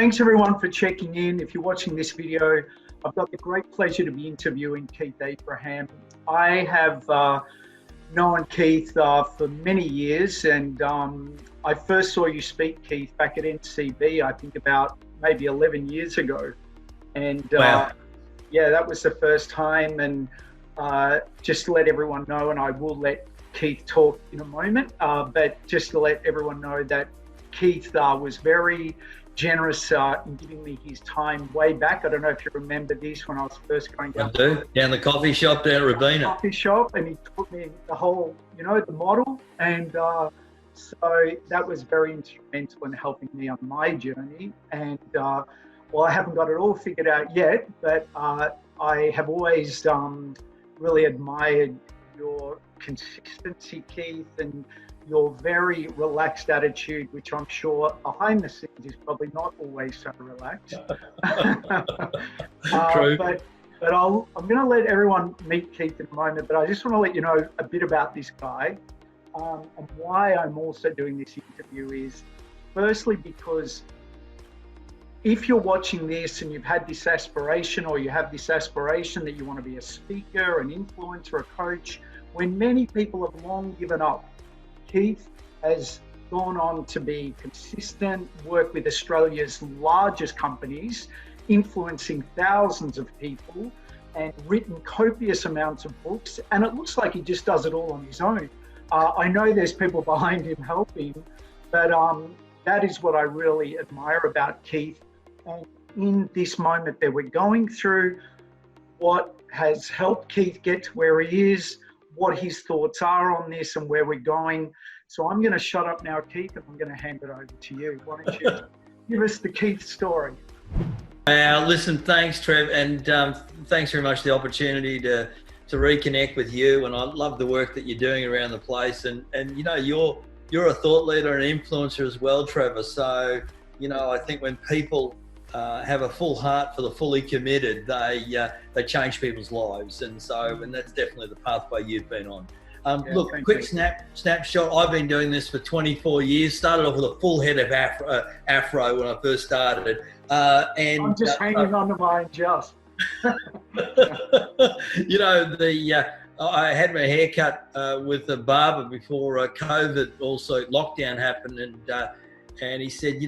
Thanks everyone for checking in. If you're watching this video, I've got the great pleasure to be interviewing Keith Abraham. I have known Keith for many years, and I first saw you speak, Keith, back at NCB, I think about maybe 11 years ago. And wow. Yeah, that was the first time. And just to let everyone know, and I will let Keith talk in a moment, but just to let everyone know that Keith was very generous in giving me his time way back. I don't know if you remember this when I was first going down. I do. Down the coffee shop down at Rabina. Coffee shop, and he taught me the whole, the model. And so that was very instrumental in helping me on my journey. And well, I haven't got it all figured out yet, but I have always really admired your consistency, Keith, and your very relaxed attitude, which I'm sure behind the scenes is probably not always so relaxed. True. But I'm going to let everyone meet Keith in a moment, but I just want to let you know a bit about this guy. And why I'm also doing this interview is firstly because if you're watching this and you've had this aspiration, or you have this aspiration that you want to be a speaker, an influencer, a coach, when many people have long given up, Keith has gone on to be consistent, work with Australia's largest companies, influencing thousands of people, and written copious amounts of books. And it looks like he just does it all on his own. I know there's people behind him helping, but that is what I really admire about Keith. And in this moment that we're going through, what has helped Keith get to where he is, what his thoughts are on this and where we're going. So I'm going to shut up now, Keith, and I'm going to hand it over to you. Why don't you give us the Keith story? Listen, thanks, Trev, and thanks very much for the opportunity to reconnect with you. And I love the work that you're doing around the place. And you're a thought leader and influencer as well, Trevor. So, I think when people have a full heart for the fully committed, they change people's lives, and that's definitely the pathway you've been on. Look, quick snapshot. I've been doing this for 24 years. Started off with a full head of afro when I first started, and I'm just hanging on to mine just. I had my hair cut with a barber before COVID, also lockdown happened, and he said,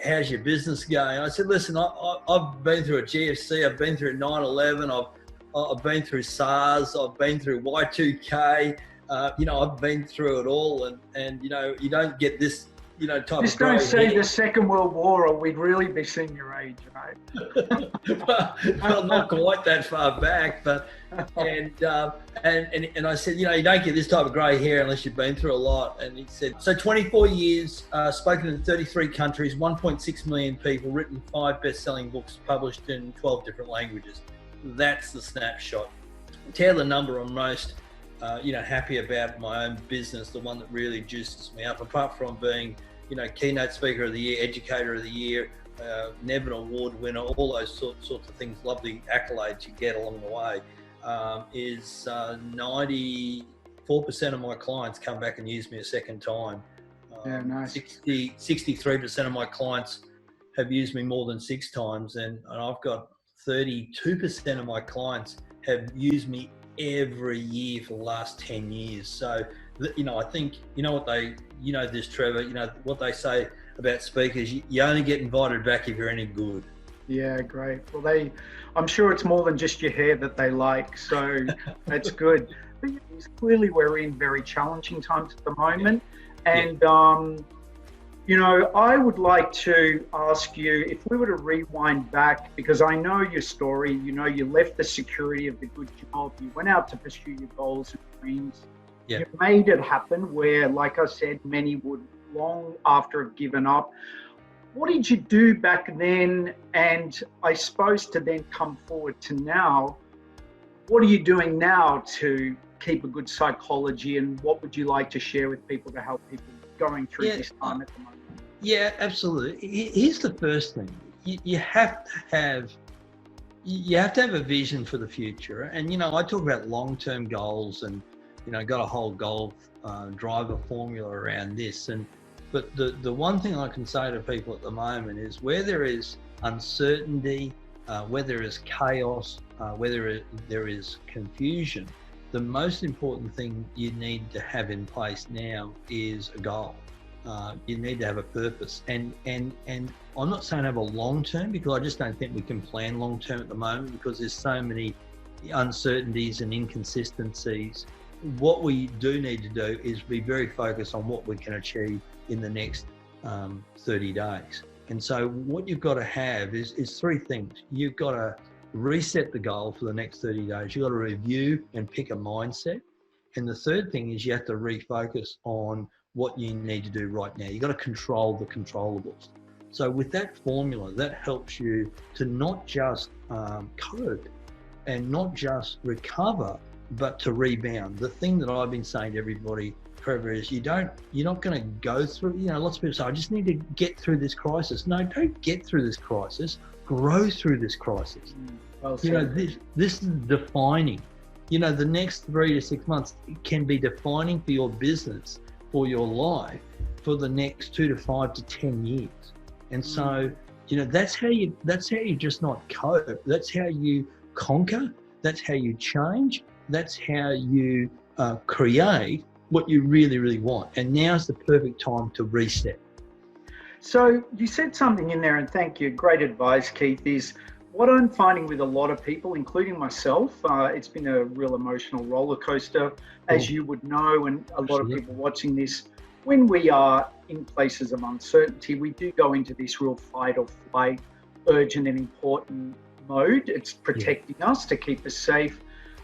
how's your business going? I said, listen, I've been through a GFC, I've been through 9/11, I've been through SARS, I've been through Y2K, I've been through it all, and you don't get this, type just of. Just don't say the Second World War, or we'd really be seeing your age, mate. Well, not quite that far back, but and I said, you don't get this type of grey hair unless you've been through a lot. And he said, so 24 years, spoken in 33 countries, 1.6 million people, written 5 best-selling books, published in 12 different languages. That's the snapshot. Tell the number I'm most happy about my own business, the one that really juices me up, apart from being keynote speaker of the year, educator of the year, Nevin Award winner, all those sorts of things, lovely accolades you get along the way, is 94% of my clients come back and use me a second time. Yeah, nice. 63% of my clients have used me more than 6 times, and I've got 32% of my clients have used me every year for the last 10 years. So, I think, this, Trevor, what they say about speakers, you only get invited back if you're any good. Yeah, great. Well, I'm sure it's more than just your hair that they like, so that's good. But clearly we're in very challenging times at the moment. And, I would like to ask you, if we were to rewind back, because I know your story, you left the security of the good job, you went out to pursue your goals and dreams. Yeah. You made it happen where, like I said, many would long after have given up. What did you do back then? And I suppose to then come forward to now, what are you doing now to keep a good psychology, and what would you like to share with people to help people going through this time at the moment? Yeah, absolutely. Here's the first thing. You have to have a vision for the future. And, I talk about long-term goals and, got a whole goal driver formula around this. And But the one thing I can say to people at the moment is where there is uncertainty, where there is chaos, where there is confusion, the most important thing you need to have in place now is a goal. You need to have a purpose, and I'm not saying have a long term, because I just don't think we can plan long term at the moment, because there's so many uncertainties and inconsistencies. What we do need to do is be very focused on what we can achieve in the next 30 days. And so what you've got to have is three things. You've got to reset the goal for the next 30 days. You've got to review and pick a mindset. And the third thing is you have to refocus on what you need to do right now. You've got to control the controllables. So with that formula, that helps you to not just cope and not just recover, but to rebound. The thing that I've been saying to everybody, Trevor, is you're not going to go through, lots of people say, I just need to get through this crisis. No, don't get through this crisis, grow through this crisis. Well, this is defining. The next 3 to 6 months can be defining for your business, for your life, for the next 2 to 5 to 10 years. And so, that's how you just not cope. That's how you conquer. That's how you change. That's how you create what you really, really want. And now's the perfect time to reset. So you said something in there, and thank you. Great advice, Keith, is what I'm finding with a lot of people, including myself, it's been a real emotional roller coaster, as you would know, and a lot of people watching this. When we are in places of uncertainty, we do go into this real fight or flight, urgent and important mode. It's protecting us to keep us safe.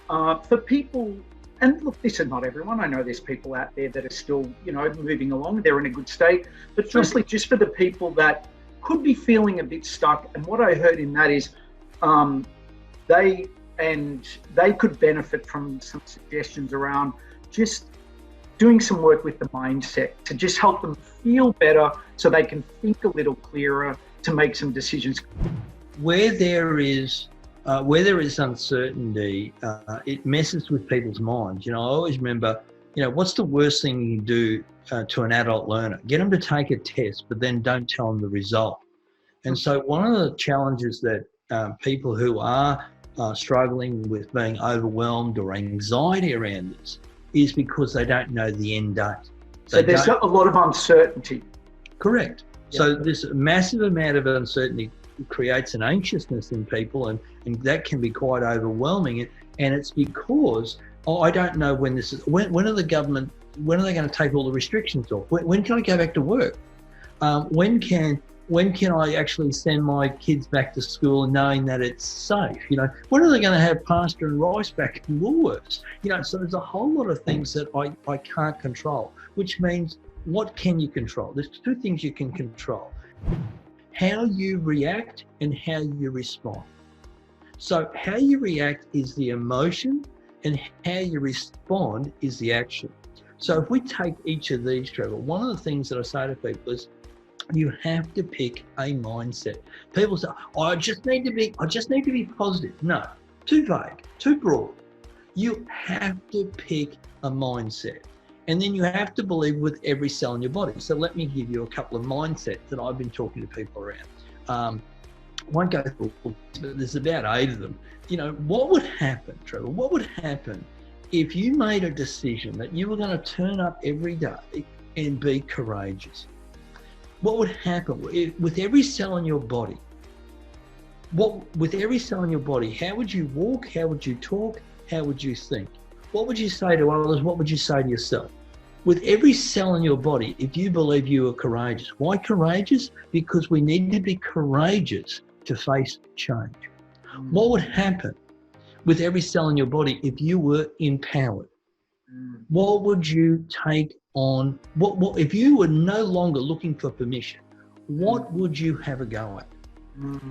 For people, and look, this is not everyone. I know there's people out there that are still, moving along. They're in a good state. But firstly, just for the people that could be feeling a bit stuck, and what I heard in that is they could benefit from some suggestions around just doing some work with the mindset to just help them feel better so they can think a little clearer to make some decisions. Where there is uncertainty, it messes with people's minds. I always remember, what's the worst thing you can do to an adult learner? Get them to take a test, but then don't tell them the result. And so one of the challenges that people who are struggling with being overwhelmed or anxiety around this is because they don't know the end date. So there's a lot of uncertainty. Correct. Yeah. So this massive amount of uncertainty creates an anxiousness in people, and that can be quite overwhelming. And it's because, I don't know when this is, when are they going to take all the restrictions off? When can I go back to work? When can I actually send my kids back to school knowing that it's safe? When are they going to have pasta and rice back in Woolworths? So there's a whole lot of things that I can't control, which means what can you control? There's two things you can control: how you react and how you respond. So how you react is the emotion, and how you respond is the action. So if we take each of these, Trevor, one of the things that I say to people is, you have to pick a mindset. People say, I just need to be positive. No, too vague, too broad. You have to pick a mindset. And then you have to believe with every cell in your body. So let me give you a couple of mindsets that I've been talking to people around. Won't go through, but there's about 8 of them. What would happen, Trevor? What would happen if you made a decision that you were going to turn up every day and be courageous? What would happen with every cell in your body? With every cell in your body, how would you walk? How would you talk? How would you think? What would you say to others? What would you say to yourself? With every cell in your body, if you believe you are courageous. Why courageous? Because we need to be courageous to face change. What would happen with every cell in your body if you were empowered? What would you take on? What if you were no longer looking for permission? What would you have a go at?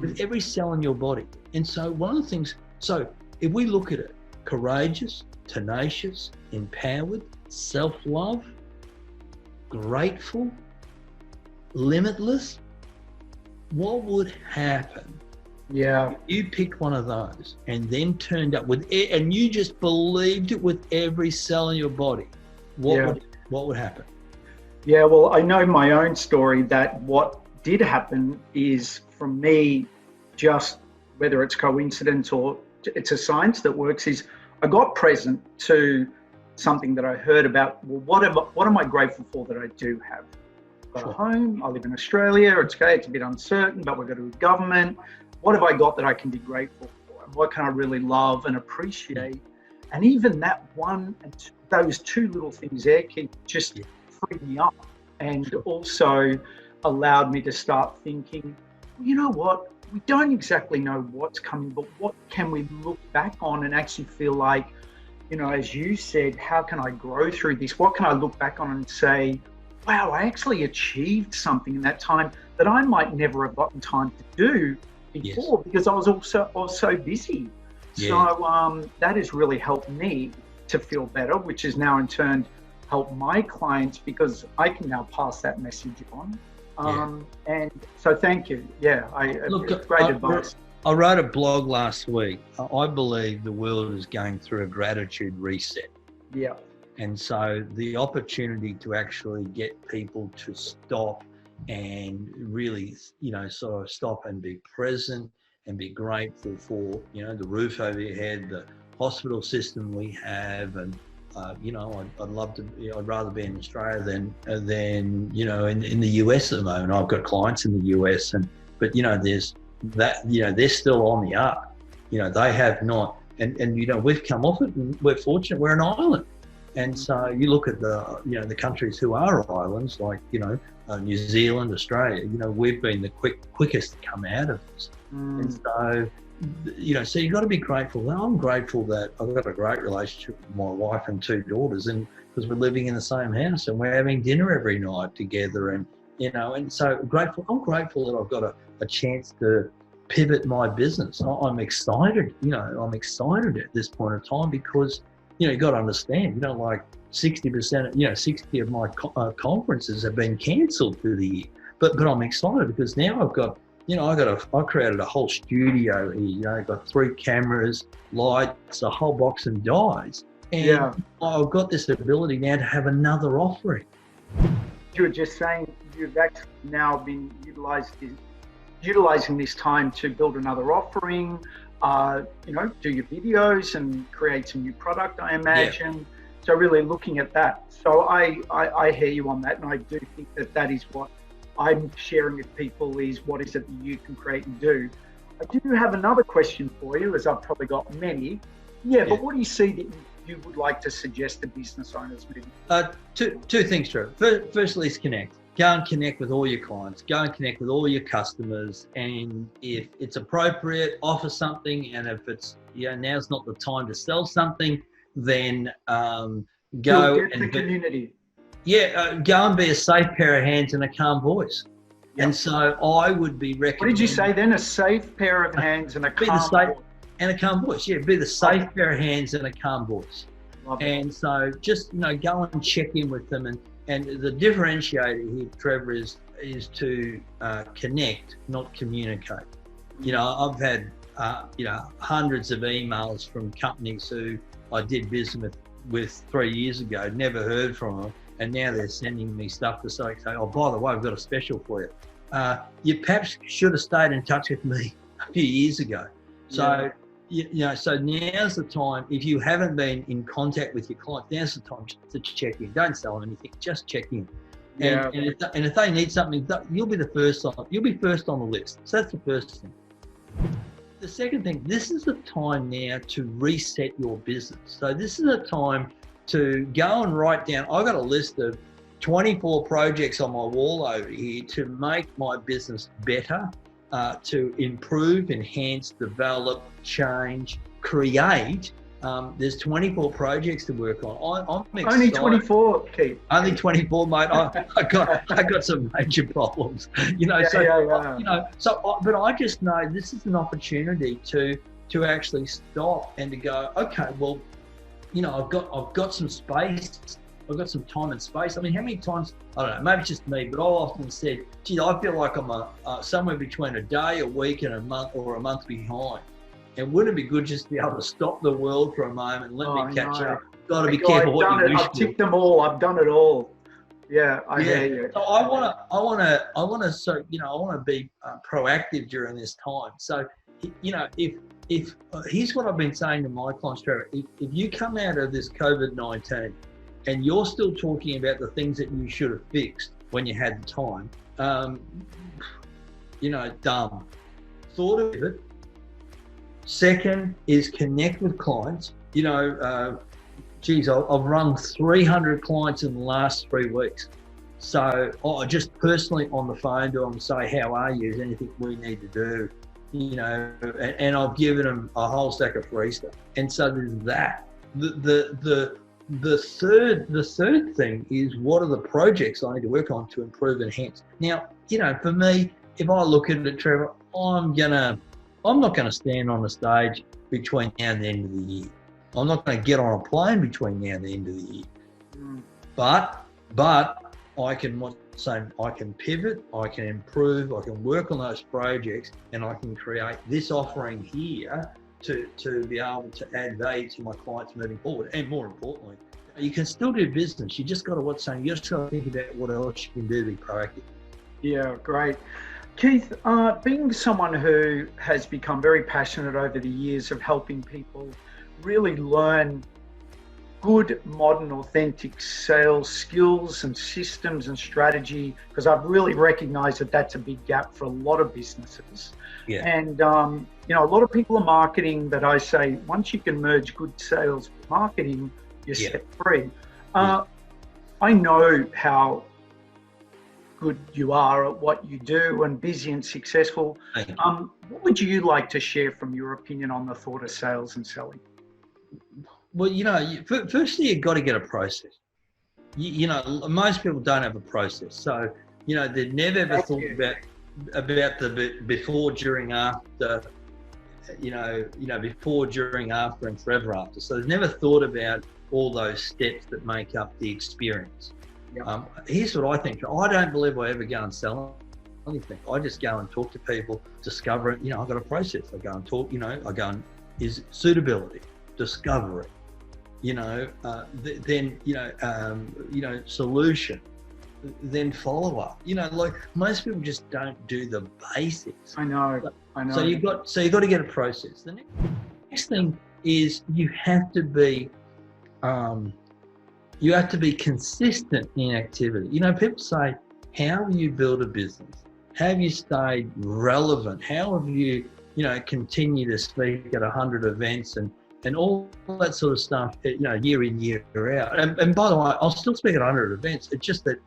With every cell in your body. And so one of the things, so if we look at it, courageous, tenacious, empowered, self-love, grateful, limitless, what would happen? Yeah. If you picked one of those and then turned up with it, and you just believed it with every cell in your body, what would happen? Yeah, well, I know my own story that what did happen is, from me, just whether it's coincidence or it's a science that works, is I got present to something that I heard about. Well, what am I grateful for that I do have? I've got a home, I live in Australia, it's okay, it's a bit uncertain, but we've got a government. What have I got that I can be grateful for? And what can I really love and appreciate? And even that one and those two little things there can just freed me up, and also allowed me to start thinking, well, you know what? We don't exactly know what's coming, but what can we look back on and actually feel like, you know, as you said, how can I grow through this? What can I look back on and say, wow, I actually achieved something in that time that I might never have gotten time to do before because I was so busy. So that has really helped me to feel better, which has now in turn helped my clients because I can now pass that message on. And so thank you. Yeah, great advice. I wrote a blog last week. I believe the world is going through a gratitude reset. Yeah. And so the opportunity to actually get people to stop and really, you know, sort of stop and be present and be grateful for, you know, the roof over your head, the hospital system we have, and you know, I'd rather be in Australia than you know, in the US at the moment. I've got clients in the US, but you know, there's that, you know, they're still on the up. You know, they have not, and you know, we've come off it, and we're fortunate, we're an island. And so you look at the, you know, the countries who are islands, like, you know, New Zealand, Australia, you know, we've been the quickest to come out of this. And so, you know, so you've got to be grateful. And I'm grateful that I've got a great relationship with my wife and two daughters, and because we're living in the same house and we're having dinner every night together, and, you know, and so grateful. I'm grateful that I've got a chance to pivot my business. I'm excited, you know, I'm excited at this point of time because, you know, you've got to understand, you know, like 60%, you know, 60 of my conferences have been cancelled through the year. But I'm excited because now I've got, you know, I created a whole studio here, you know, I've got 3 cameras, lights, a whole box of dyes. And I've got this ability now to have another offering. You were just saying you've actually now been utilizing this time to build another offering, you know, do your videos and create some new product, I imagine. Yeah. So really looking at that. So I hear you on that, and I do think that is what I'm sharing with people, is what is it that you can create and do. I do have another question for you, as I've probably got many. But what do you see that you would like to suggest to business owners maybe? Two things, Trevor. Firstly is connect. Go and connect with all your clients. Go and connect with all your customers. And if it's appropriate, offer something. And if it's, you know, now's not the time to sell something, then go and the community. Go and be a safe pair of hands and a calm voice. Yep. And so I would be recommending. What did you say then? A safe pair of hands and a calm voice. And a calm voice. Yeah, be the safe pair of hands and a calm voice. And so just, you know, go and check in with them. And the differentiator here, Trevor, is to connect, not communicate. You know, I've had, you know, hundreds of emails from companies who I did business with 3 years ago, never heard from them. And now they're sending me stuff to say, oh, by the way, I've got a special for you. You perhaps should have stayed in touch with me a few years ago. So, you know, so now's the time. If you haven't been in contact with your client, now's the time to check in. Don't sell them anything, just check in. And if they need something, you'll be first on the list. So that's the first thing. The second thing, this is the time now to reset your business. So this is a time to go and write down. I've got a list of 24 projects on my wall over here to make my business better, to improve, enhance, develop, change, create. There's 24 projects to work on. I'm excited. Only 24, Keith. Only 24, mate. I got some major problems. You know, you know. So, but I just know this is an opportunity to actually stop and to go, okay, well, you know, I've got some space. I've got some time and space. I mean, how many times, I don't know, maybe it's just me, but I've often said, gee, I feel like I'm somewhere between a day, a week, and a month behind. And wouldn't it be good just to be able to stop the world for a moment and let me catch up? Got to be careful what you wish for. I've ticked them all. I've done it all. Yeah, I hear you. So so I want to be proactive during this time. So, if here's what I've been saying to my clients, Trevor, if you come out of this COVID-19 and you're still talking about the things that you should have fixed when you had the time, dumb. Thought of it. Second is connect with clients. I've run 300 clients in the last 3 weeks. So just personally on the phone to them, say, how are you? Is anything we need to do? And I've given them a whole stack of free stuff. And so there's that. The third thing is, what are the projects I need to work on to improve and enhance? Now, for me, if I look at it, Trevor, I'm not gonna stand on the stage between now and the end of the year. I'm not going to get on a plane between now and the end of the year. But I can pivot, I can improve, I can work on those projects, and I can create this offering here to be able to add value to my clients moving forward. And more importantly, you can still do business. You just got to you just got to think about what else you can do to be proactive. Yeah, great. Keith, being someone who has become very passionate over the years of helping people really learn good, modern, authentic sales skills and systems and strategy, because I've really recognized that that's a big gap for a lot of businesses. Yeah. And, a lot of people are marketing, but I say once you can merge good sales with marketing, you're set free. I know how good you are at what you do and busy and successful. What would you like to share from your opinion on the thought of sales and selling? Well, firstly, you've got to get a process. Most people don't have a process. So, they've never ever thought about the before, during, after, before, during, after, and forever after. So they've never thought about all those steps that make up the experience. Yep. Here's what I think. I don't believe I ever go and sell anything. I just go and talk to people, discover it. I've got a process. I go and talk, is it suitability, discovery, solution, then follow up. Like most people just don't do the basics. I know. So you've got to get a process. The next thing is you have to be consistent in activity. People say, how have you built a business? How have you stayed relevant? How have you, continued to speak at 100 events and all that sort of stuff, year in, year out. And by the way, I'll still speak at 100 events. It's just that,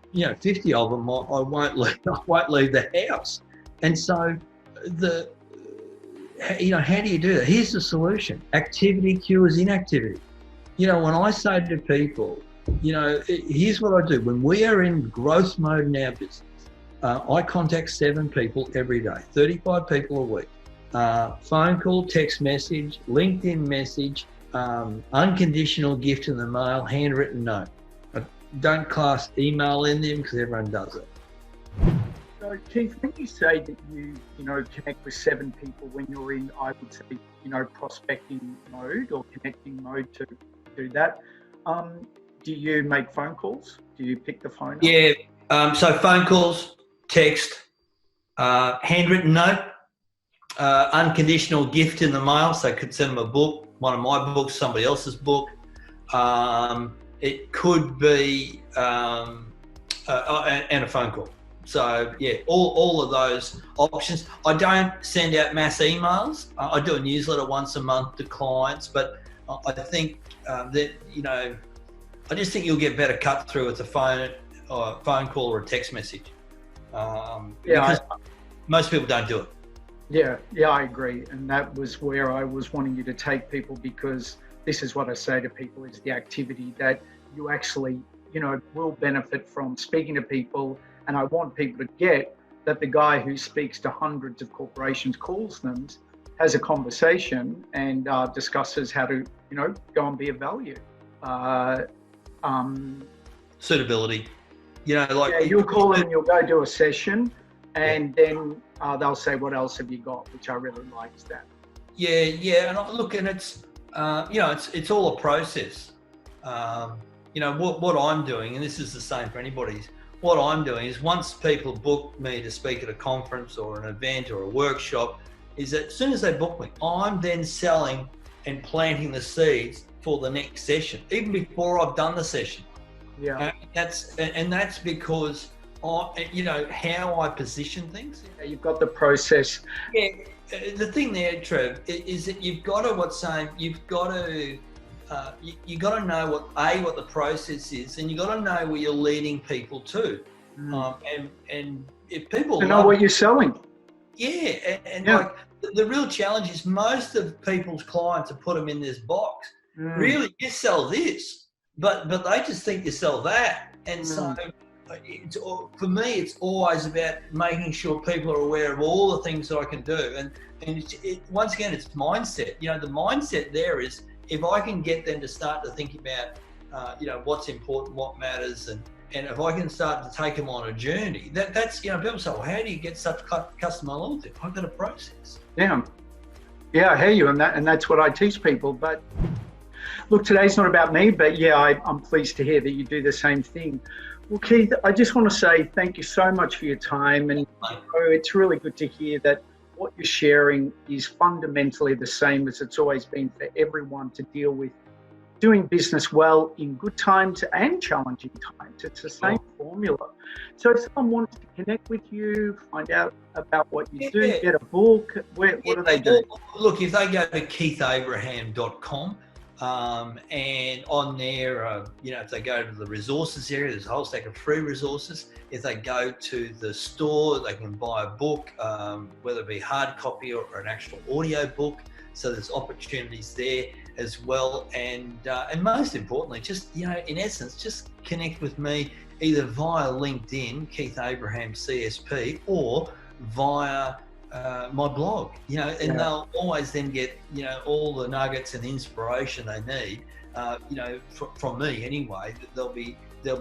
50 of them I won't leave the house. And so how do you do that? Here's the solution. Activity cures inactivity. When I say to people, here's what I do. When we are in growth mode in our business, I contact 7 people every day, 35 people a week. Phone call, text message, LinkedIn message, unconditional gift in the mail, handwritten note. I don't class email in them because everyone does it. So Keith, when you say that you connect with 7 people when you're in, I would say, prospecting mode or connecting mode to do that, do you make phone calls? Do you pick the phone up? Yeah, so phone calls, text, handwritten note, unconditional gift in the mail, so I could send them a book, one of my books, somebody else's book. It could be and a phone call. So yeah, all of those options. I don't send out mass emails. I do a newsletter once a month to clients, but I think that I just think you'll get better cut through with a phone call or a text message. Because most people don't do it. Yeah, I agree. And that was where I was wanting you to take people, because this is what I say to people, is the activity that you actually, will benefit from speaking to people. And I want people to get that the guy who speaks to hundreds of corporations, calls them, has a conversation and discusses how to, go and be of value. Suitability. You'll call in and you'll go do a session, and then they'll say, what else have you got? Which I really liked that. Yeah. And look, and it's, it's all a process. What I'm doing, and this is the same for anybody's, what I'm doing is once people book me to speak at a conference or an event or a workshop, is that as soon as they book me, I'm then selling and planting the seeds for the next session, even before I've done the session. Yeah. That's because how I position things. You've got the process. Yeah. The thing there, Trev, is that you've got to you got to know what the process is, and you got to know where you're leading people to. And if people know what you're selling. Yeah, like the real challenge is most of people's clients are put them in this box. Really, you sell this, but they just think you sell that, and so. For me, it's always about making sure people are aware of all the things that I can do. And once again, it's mindset. The mindset there is if I can get them to start to think about, what's important, what matters, and if I can start to take them on a journey, that's, people say, well, how do you get such customer loyalty? I've got a process. Yeah, I hear you, and that's what I teach people. But look, today's not about me, but I'm pleased to hear that you do the same thing. Well, Keith, I just want to say thank you so much for your time. And it's really good to hear that what you're sharing is fundamentally the same as it's always been for everyone to deal with doing business well in good times and challenging times. It's the same formula. So if someone wants to connect with you, find out about what you do, get a book, what do they do? Look, if they go to keithabraham.com, and on there, if they go to the resources area, there's a whole stack of free resources. If they go to the store, they can buy a book, whether it be hard copy or an actual audio book. So there's opportunities there as well. And most importantly, just, in essence, just connect with me either via LinkedIn, Keith Abraham CSP, or via my blog, and they'll always then get, all the nuggets and inspiration they need, from me anyway. There'll be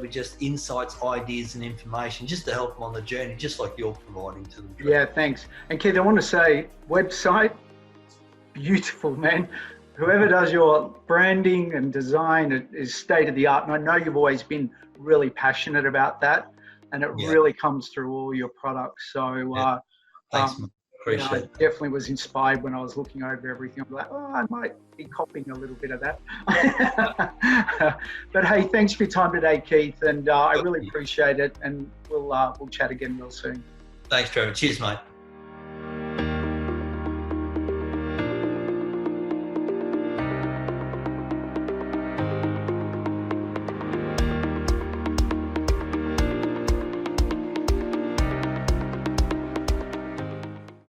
just insights, ideas and information just to help them on the journey, just like you're providing to them. Yeah, thanks. And Keith, I want to say, website, beautiful, man. Whoever does your branding and design is state of the art. And I know you've always been really passionate about that, and it really comes through all your products. So, thanks, man. I definitely was inspired when I was looking over everything. I'm like, I might be copying a little bit of that. But hey, thanks for your time today, Keith, and I really appreciate it. And we'll chat again real soon. Thanks, Trevor. Cheers, mate.